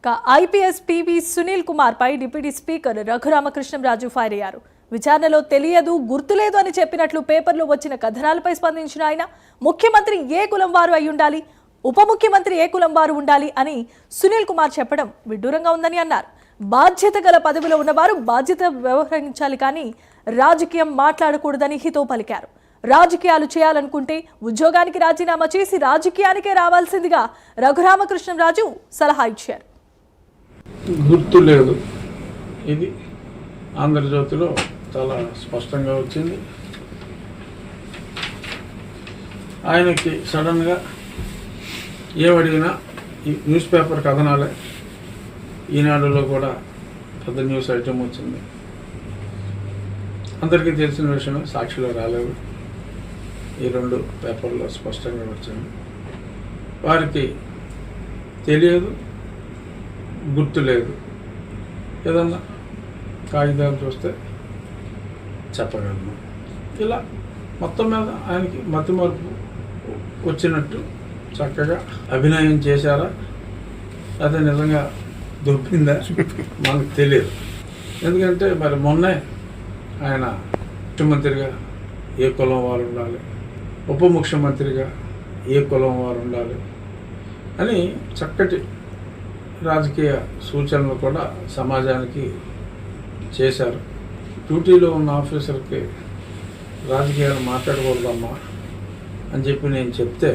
IPS PV Sunil Kumar పై deputy speaker Raghurama Krishnam Raju fire అయ్యారు. విచారణలో తెలియదు, గుర్తులేదు అని చెప్పినట్లు పేపర్లో వచ్చిన కథనాలపై స్పందించిన ఆయన ముఖ్యమంత్రి ఏ కులం వారు అయి ఉండాలి, ఉప ముఖ్యమంత్రి ఏ కులం వారు ఉండాలి అని సునీల్ కుమార్ చెప్పడం విడ్డూరంగా ఉందని అన్నారు. బాధ్యత గల పదవిలో ఉన్నవారు బాధ్యత వ్యవహరించాలి కానీ రాజకీయం మాట్లాడకూడదని హితో పలికారు. రాజకీయాలు చేయాలనుకుంటే ఉద్యోగానికి రాజీనామా చేసి రాజకీయానికే రావాల్సిందిగా రఘురామకృష్ణంరాజు సలహా ఇచ్చారు. గుర్తు లేదు, ఇది ఆంధ్రజ్యోతిలో చాలా స్పష్టంగా వచ్చింది. ఆయనకి సడన్గా ఏమడిగినా ఈ న్యూస్ పేపర్ కథనాలే, ఈనాడులో కూడా పెద్ద న్యూస్ ఐటమ్ వచ్చింది. అందరికీ తెలిసిన విషయమే, సాక్షిలో రాలేదు, ఈ రెండు పేపర్లో స్పష్టంగా వచ్చింది. వారికి తెలియదు, గుర్తు లేదు, ఏదన్నా కాగితాలు చూస్తే చెప్పగలను. ఇలా మొత్తం మీద ఆయనకి మతి మార్పు వచ్చినట్టు చక్కగా అభినయం చేశారా, అదే నిజంగా దొబ్బిందా మనకు తెలియదు. ఎందుకంటే మరి మొన్నే ఆయన ముఖ్యమంత్రిగా ఏ కులం వారు ఉండాలి, ఉప ముఖ్యమంత్రిగా ఏ కులం వారు ఉండాలి అని చక్కటి రాజకీయ సూచనలు కూడా సమాజానికి చేశారు. డ్యూటీలో ఉన్న ఆఫీసర్కి రాజకీయాలు మాట్లాడకూడదమ్మా అని చెప్పి నేను చెప్తే